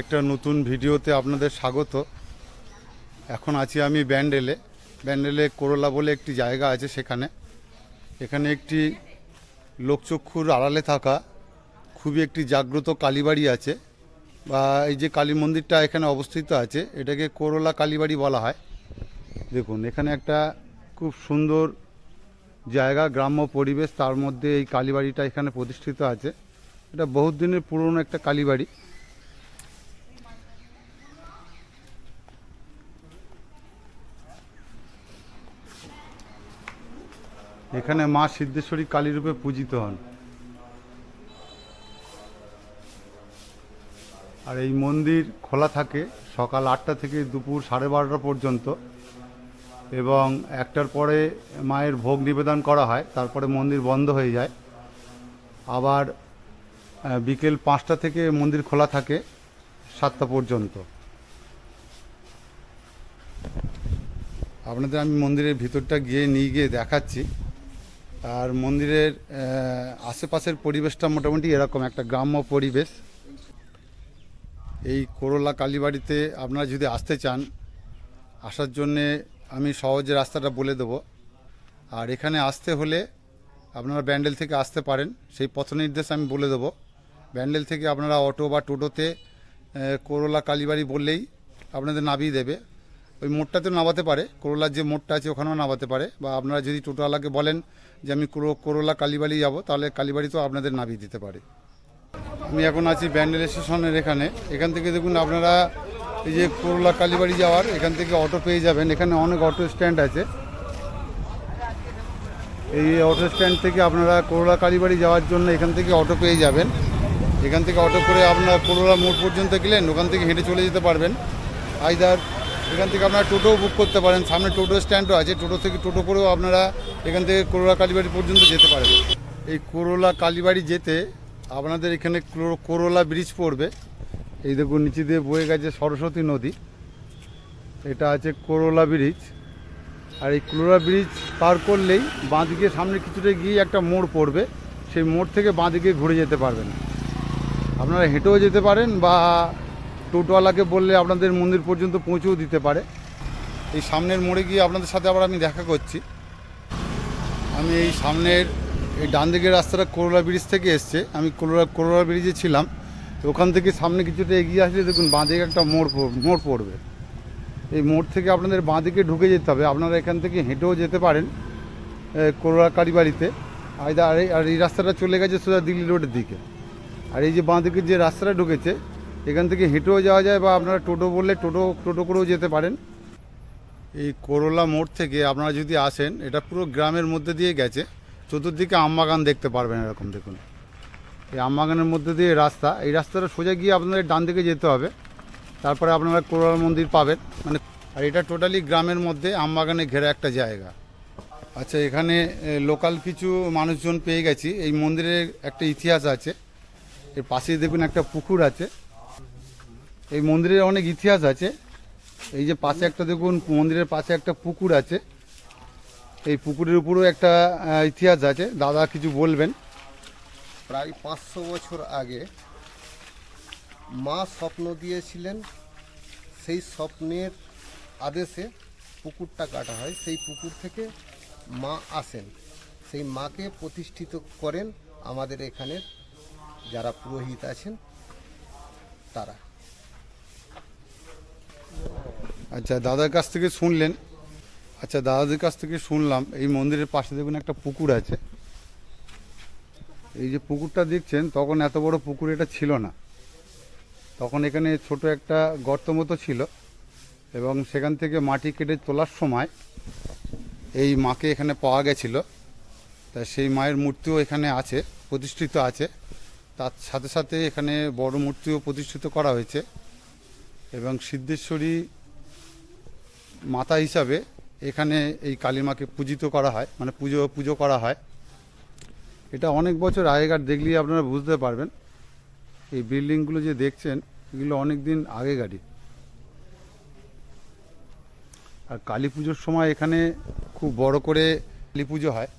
একটা নতুন ভিডিওতে আপনাদের স্বাগত। এখন আছি আমি ব্যান্ডেলে করোলা বলে একটি জায়গা আছে, এখানে একটি লোকচক্ষুর আড়ালে থাকা খুবই একটি জাগ্রত কালীবাড়ি আছে, বা এই যে কালী মন্দিরটা এখানে অবস্থিত আছে এটাকে করোলা কালীবাড়ি বলা হয়। দেখুন এখানে একটা খুব সুন্দর জায়গা, গ্রাম্য পরিবেশ, তার মধ্যে এই কালীবাড়িটা এখানে প্রতিষ্ঠিত আছে। এটা বহুত দিনের পুরনো একটা কালীবাড়ি। এখানে মা সিদ্ধেশ্বরী কালী রূপে পূজিত হন। আর এই মন্দির খোলা থাকে সকাল 8টা থেকে দুপুর 12:30 পর্যন্ত, এবং 1টার পরে মায়ের ভোগ নিবেদন করা হয়, তারপরে মন্দির বন্ধ হয়ে যায়। আবার বিকেল 5টা থেকে মন্দির খোলা থাকে 7টা পর্যন্ত। আপনাদের আমি মন্দিরের ভিতরটা নিয়ে গিয়ে দেখাচ্ছি। আর মন্দিরের আশেপাশের পরিবেশটা মোটামুটি এরকম একটা গ্রাম্য পরিবেশ। এই করোলা কালীবাড়িতে আপনারা যদি আসতে চান, আসার জন্যে আমি সহজে রাস্তাটা বলে দেবো। আর এখানে আসতে হলে আপনারা ব্যান্ডেল থেকে আসতে পারেন, সেই পথ নির্দেশ আমি বলে দেবো। ব্যান্ডেল থেকে আপনারা অটো বা টোটোতে করোলা কালীবাড়ি বললেই আপনাদের নামিয়ে দেবে। ওই মোড়টাতে নামাতে পারে, করোলার যে মোড়টা আছে ওখানেও নামাতে পারে, বা আপনারা যদি টোটোওয়ালাকে বলেন যে আমি করোলা কালীবাড়ি যাব, তাহলে কালীবাড়িতেও আপনাদের নামিয়ে দিতে পারে। আমি এখন আছি ব্যান্ডেল স্টেশনের এখান থেকে দেখুন আপনারা এই যে করোলা কালীবাড়ি যাওয়ার, এখান থেকে অটো পেয়ে যাবেন। এখানে অনেক অটো স্ট্যান্ড আছে। এই অটো স্ট্যান্ড থেকে আপনারা করোলা কালীবাড়ি যাওয়ার জন্য এখান থেকে অটো পেয়ে যাবেন। এখান থেকে অটো করে আপনারা করোলা মোড় পর্যন্ত গেলেন, ওখান থেকে হেঁটে চলে যেতে পারবেন। আইদার এখান থেকে আপনারা টোটোও বুক করতে পারেন, সামনে টোটো স্ট্যান্ডও আছে, টোটো করেও আপনারা এখান থেকে করোলা কালীবাড়ি পর্যন্ত যেতে পারবেন। এই করোলা কালীবাড়ি যেতে আপনাদের এখানে করোলা ব্রিজ পড়বে। এই দেখুন নিচে দিয়ে বয়ে গেছে সরস্বতী নদী, এটা আছে করোলা ব্রিজ। আর এই করোলা ব্রিজ পার করলেই বাঁদিকে সামনে কিছুটা গিয়ে একটা মোড় পড়বে, সেই মোড় থেকে বাঁদিকে ঘুরে যেতে পারবেন। আপনারা হেঁটেও যেতে পারেন, বা টোটোওয়ালাকে বললে আপনাদের মন্দির পর্যন্ত পৌঁছেও দিতে পারে। এই সামনের মোড়ে গিয়ে আপনাদের সাথে আবার আমি দেখা করছি। আমি এই সামনের এই ডান দিকের রাস্তাটা করোলা ব্রিজ থেকে এসছে, আমি করোলা ব্রিজে ছিলাম। ওখান থেকে সামনে কিছুটা এগিয়ে আসলে দেখুন বাঁদিকে একটা মোড় পড়বে। এই মোড় থেকে আপনাদের বাঁদিকে ঢুকে যেতে হবে। আপনারা এখান থেকে হেঁটেও যেতে পারেন করোলা কালীবাড়িতে। আর এই রাস্তাটা চলে গেছে সোজা দিল্লি রোডের দিকে। আর এই যে বাঁদিকে যে রাস্তাটা ঢুকেছে, এখান থেকে হেঁটেও যাওয়া যায়, বা আপনারা টোটো বললে টোটো করেও যেতে পারেন। এই করোলা মোড় থেকে আপনারা যদি আসেন, এটা পুরো গ্রামের মধ্যে দিয়ে গেছে, চতুর্দিকে আমবাগান দেখতে পারবেন। এরকম দেখুন এই আমবাগানের মধ্যে দিয়ে রাস্তা, এই রাস্তাটা সোজা গিয়ে আপনাদের ডান দিকে যেতে হবে, তারপরে আপনারা করোলা মন্দির পাবেন। আর এটা টোটালি গ্রামের মধ্যে আমবাগানে ঘেরা একটা জায়গা। আচ্ছা, এখানে লোকাল কিছু মানুষজন পেয়ে গেছি। এই মন্দিরের একটা ইতিহাস আছে। এর পাশেই দেখুন একটা পুকুর আছে। এই মন্দিরের অনেক ইতিহাস আছে। এই যে পাশে একটা দেখুন, মন্দিরের পাশে একটা পুকুর আছে। এই পুকুরের উপরেও একটা ইতিহাস আছে। দাদা কিছু বলবেন। প্রায় 500 বছর আগে মা স্বপ্ন দিয়েছিলেন, সেই স্বপ্নের আদেশে পুকুরটা কাটা হয়। সেই পুকুর থেকে মা আসেন, সেই মাকে প্রতিষ্ঠিত করেন আমাদের এখানের যারা পুরোহিত আছেন তারা। আচ্ছা, দাদার কাছ থেকে শুনলেন। আচ্ছা, দাদাদের কাছ থেকে শুনলাম এই মন্দিরের পাশে দেখুন একটা পুকুর আছে। এই যে পুকুরটা দেখছেন, তখন এত বড় পুকুর এটা ছিল না। তখন এখানে ছোট একটা গর্ত মতো ছিল, এবং সেখান থেকে মাটি কেটে তোলার সময় এই মাকে এখানে পাওয়া গেছিল। তা সেই মায়ের মূর্তিও এখানে আছে, প্রতিষ্ঠিত আছে। তার সাথে সাথে এখানে বড় মূর্তিও প্রতিষ্ঠিত করা হয়েছে, এবং সিদ্ধেশ্বরী মাতা হিসাবে এখানে এই কালী মাকে পূজিত করা হয়, মানে পুজো করা হয়। এটা অনেক বছর আগেকার, দেখলেই আপনারা বুঝতে পারবেন। এই বিল্ডিংগুলো যে দেখছেন, এগুলো অনেক দিন আগেকারই। আর কালী পুজোর সময় এখানে খুব বড় করে কালী পুজো হয়।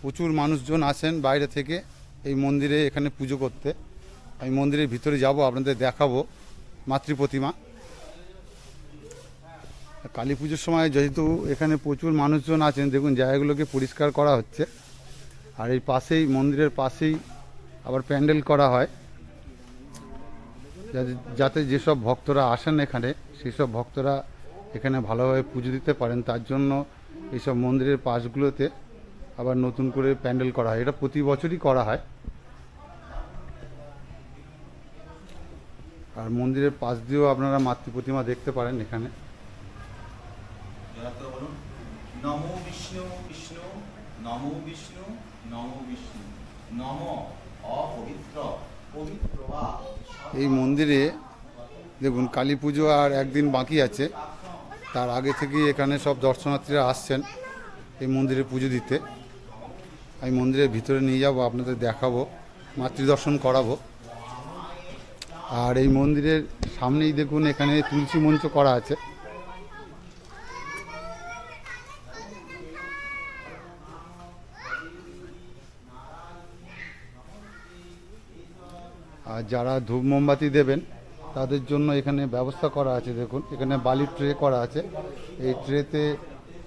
প্রচুর মানুষজন আসেন বাইরে থেকে এই মন্দিরে এখানে পুজো করতে। আমি মন্দিরের ভিতরে যাব, আপনাদের দেখাবো মাতৃ প্রতিমা। কালী পুজোর সময় যেহেতু এখানে প্রচুর মানুষজন আছেন, দেখুন জায়গাগুলোকে পরিষ্কার করা হচ্ছে। আর এই পাশেই, মন্দিরের পাশেই আবার প্যান্ডেল করা হয়, যাতে যেসব ভক্তরা আসেন এখানে, সেই সব ভক্তরা এখানে ভালোভাবে পুজো দিতে পারেন। তার জন্য এইসব মন্দিরের পাশগুলোতে আবার নতুন করে প্যান্ডেল করা হয়। এটা প্রতি বছরই করা হয়। আর মন্দিরের পাশ দিয়েও আপনারা মাতৃ প্রতিমা দেখতে পারেন এখানে। নমো বিষ্ণু বিষ্ণু, নমো বিষ্ণু, নমো বিষ্ণু, নম অপবিত্র পবিত্র বা। এই মন্দিরে দেখুন কালী পুজো আর একদিন বাকি আছে, তার আগে থেকেই এখানে সব দর্শনার্থীরা আসছেন এই মন্দিরে পুজো দিতে। আমি মন্দিরের ভিতরে নিয়ে যাব, আপনাদের দেখাবো, মাতৃদর্শন করাবো। আর এই মন্দিরের সামনেই দেখুন এখানে তুলসী মঞ্চ করা আছে। আর যারা ধূপ মোমবাতি দেবেন তাদের জন্য এখানে ব্যবস্থা করা আছে। দেখুন এখানে বালির ট্রে করা আছে, এই ট্রেতে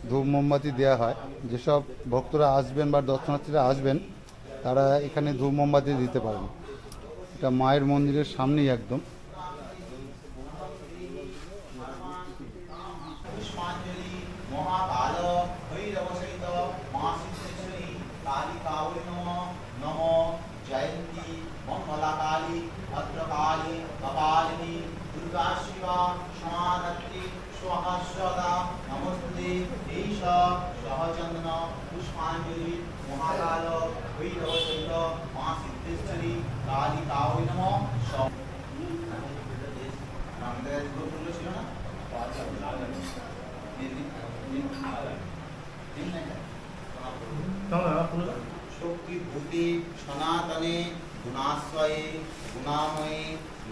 ধূপ মোমবাতি দেওয়া হয়। যেসব ভক্তরা আসবেন বা দর্শনার্থীরা আসবেন তারা এখানে ধূপ মোমবাতি দিতে পারেন। এটা মায়ের মন্দিরের সামনেই একদম। পুষ্পাঞ্জলি মহাকাল ভৈরব সহিত মা সিদ্ধেশ্বরী কালী কালী নম জয়ন্তী মঙ্গলা কালী ভদ্রকালী কপালিনী দুর্গা শিবা সমাধত্রী সহস্রদা নমস্তে ঈশ সহচন্দন পুষ্পাঞ্জলি মহাকাল ভৈরব সহিত মা সিদ্ধেশ্বরী কালী কালী নম। আমাদের গুরুত্ব ছিল না শক্তিভূতি সনাতনে গুণাশ্রয়ে গুণাময়ে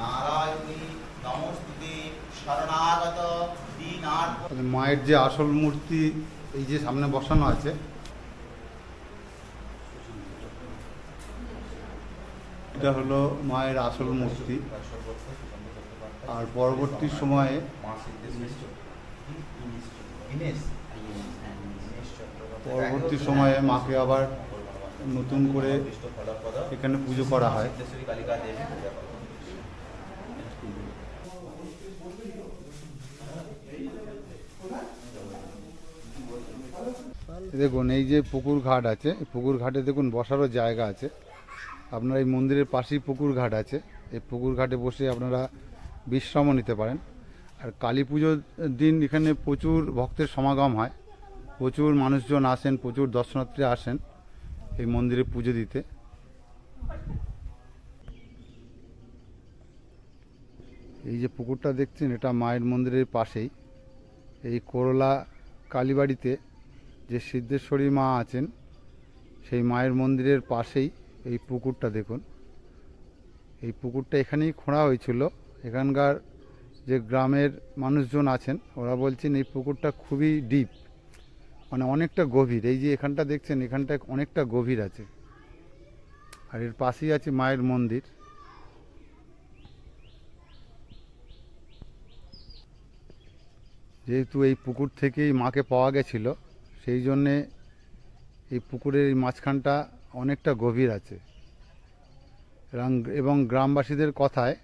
নারায়ণী নমস্তুতে শরণাগত দীনার্থ। মায়ের যে আসল মূর্তি এই যে সামনে বসানো আছে, এটা হলো মায়ের আসল মূর্তি। আর পরবর্তী সময়ে মাকে আবার নতুন করে এখানে পুজো করা হয়। দেখুন এই যে পুকুর ঘাট আছে, পুকুর ঘাটে দেখুন বসারও জায়গা আছে। আপনারা এই মন্দিরের পাশেই পুকুর ঘাট আছে, এই পুকুর ঘাটে বসে আপনারা বিশ্রামও নিতে পারেন। আর কালী পুজোর দিন এখানে প্রচুর ভক্তের সমাগম হয়, প্রচুর মানুষজন আসেন, প্রচুর দর্শনার্থীরা আসেন এই মন্দিরে পুজো দিতে। এই যে পুকুরটা দেখছেন এটা মায়ের মন্দিরের পাশেই। এই করলা কালীবাড়িতে যে সিদ্ধেশ্বরী মা আছেন সেই মায়ের মন্দিরের পাশেই এই পুকুরটা দেখুন। এই পুকুরটা এখানেই খোঁড়া হয়েছিল। এখানকার যে গ্রামের মানুষজন আছেন ওরা বলছেন এই পুকুরটা খুবই ডিপ, মানে অনেকটা গভীর। এই যে এখানটা দেখছেন এখানটা অনেকটা গভীর আছে। আর এর পাশেই আছে মায়ের মন্দির। যেহেতু এই পুকুর থেকেই মাকে পাওয়া গেছিল সেই জন্যে এই পুকুরের এই মাঝখানটা অনেকটা গভীর আছে। এবং গ্রামবাসীদের কথায়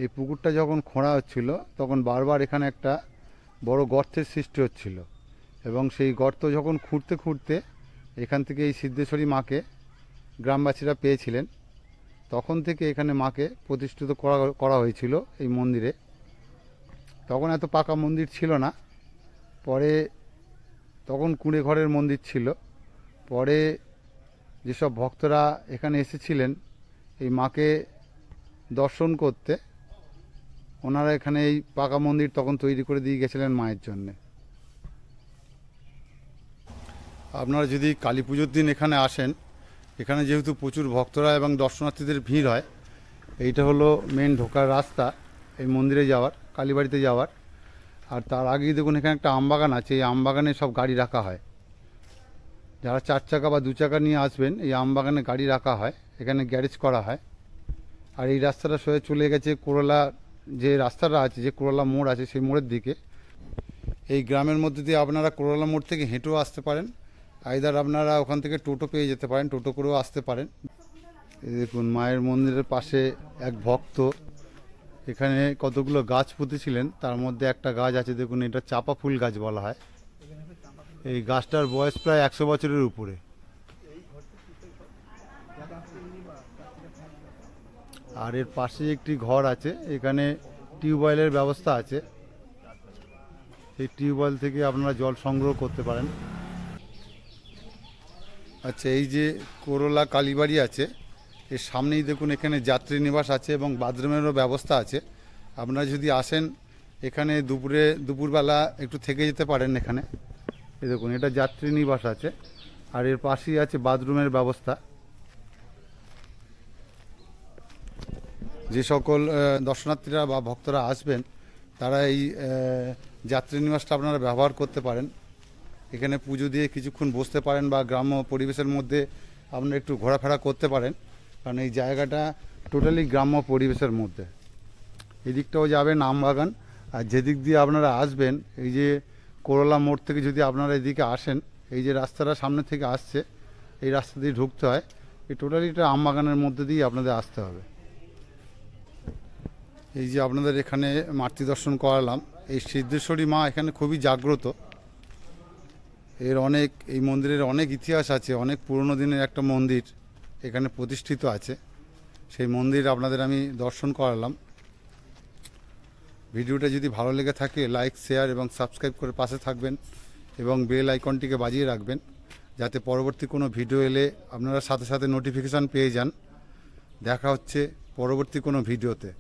এই পুকুরটা যখন খোঁড়া হচ্ছিল তখন বারবার এখানে একটা বড় গর্তের সৃষ্টি হচ্ছিল, এবং সেই গর্ত যখন খুঁড়তে খুঁড়তে এখান থেকে এই সিদ্ধেশ্বরী মাকে গ্রামবাসীরা পেয়েছিলেন, তখন থেকে এখানে মাকে প্রতিষ্ঠিত করা হয়েছিল এই মন্দিরে। তখন এত পাকা মন্দির ছিল না, পরে তখন কুঁড়ে ঘরের মন্দির ছিল। পরে যেসব ভক্তরা এখানে এসেছিলেন এই মাকে দর্শন করতে, ওনারা এখানে এই পাকা মন্দির তখন তৈরি করে দিয়ে গেছিলেন মায়ের জন্যে। আপনারা যদি কালী পুজোর দিন এখানে আসেন, এখানে যেহেতু প্রচুর ভক্তরা এবং দর্শনার্থীদের ভিড় হয়, এইটা হলো মেন ঢোকার রাস্তা এই মন্দিরে যাওয়ার, কালীবাড়িতে যাওয়ার। আর তার আগেই দেখুন এখানে একটা আমবাগান আছে, এই আমবাগানে সব গাড়ি রাখা হয়। যারা 4 চাকা বা 2 চাকা নিয়ে আসবেন এই আমবাগানে গাড়ি রাখা হয়, এখানে গ্যারেজ করা হয়। আর এই রাস্তাটা সোজা চলে গেছে করলা যে রাস্তাটা আছে, যে কোরলা মোড় আছে, সেই মোড়ের দিকে। এই গ্রামের মধ্যে দিয়ে আপনারা কোরলা মোড় থেকে হেঁটেও আসতে পারেন, আইদার আপনারা ওখান থেকে টোটো পেয়ে যেতে পারেন, টোটো করেও আসতে পারেন। এই দেখুন মায়ের মন্দিরের পাশে এক ভক্ত এখানে কতগুলো গাছ পুঁতেছিলেন, তার মধ্যে একটা গাছ আছে দেখুন, এটা চাপা ফুল গাছ বলা হয়। এই গাছটার বয়স প্রায় 100 বছরের উপরে। আর এর পাশে একটি ঘর আছে, এখানে টিউবওয়েলের ব্যবস্থা আছে, সেই টিউবওয়েল থেকে আপনারা জল সংগ্রহ করতে পারেন। আচ্ছা, এই যে কোরলা কালীবাড়ি আছে, এর সামনেই দেখুন এখানে যাত্রী নিবাস আছে এবং বাথরুমেরও ব্যবস্থা আছে। আপনারা যদি আসেন এখানে দুপুরবেলা একটু থেকে যেতে পারেন এখানে। এই দেখুন এটা যাত্রী নিবাস আছে, আর এর পাশেই আছে বাথরুমের ব্যবস্থা। যে সকল দর্শনার্থীরা বা ভক্তরা আসবেন তারা এই যাত্রী নিবাসটা আপনারা ব্যবহার করতে পারেন। এখানে পুজো দিয়ে কিছুক্ষণ বসতে পারেন বা গ্রাম্য পরিবেশের মধ্যে আপনারা একটু ঘোরাফেরা করতে পারেন, কারণ এই জায়গাটা টোটালি গ্রাম্য পরিবেশের মধ্যে। এদিকটাও যাবেন আমবাগান, আর যেদিক দিয়ে আপনারা আসবেন এই যে কোরলা মোড় থেকে যদি আপনারা এদিকে আসেন, এই যে রাস্তাটা সামনে থেকে আসছে এই রাস্তা দিয়ে ঢুকতে হয়। এই টোটালিটা আমবাগানের মধ্যে দিয়ে আপনাদের আসতে হবে। এই যে আপনাদের এখানে মাতৃ দর্শন করালাম, এই সিদ্ধেশ্বরী মা এখানে খুবই জাগ্রত। এই মন্দিরের অনেক ইতিহাস আছে, অনেক পুরনো দিনের একটা মন্দির এখানে প্রতিষ্ঠিত আছে। সেই মন্দির আপনাদের আমি দর্শন করালাম। ভিডিওটা যদি ভালো লেগে থাকে লাইক, শেয়ার এবং সাবস্ক্রাইব করে পাশে থাকবেন এবং বেল আইকনটিকে বাজিয়ে রাখবেন, যাতে পরবর্তী কোনো ভিডিও এলে আপনারা সাথে সাথে নোটিফিকেশান পেয়ে যান। দেখা হচ্ছে পরবর্তী কোনো ভিডিওতে।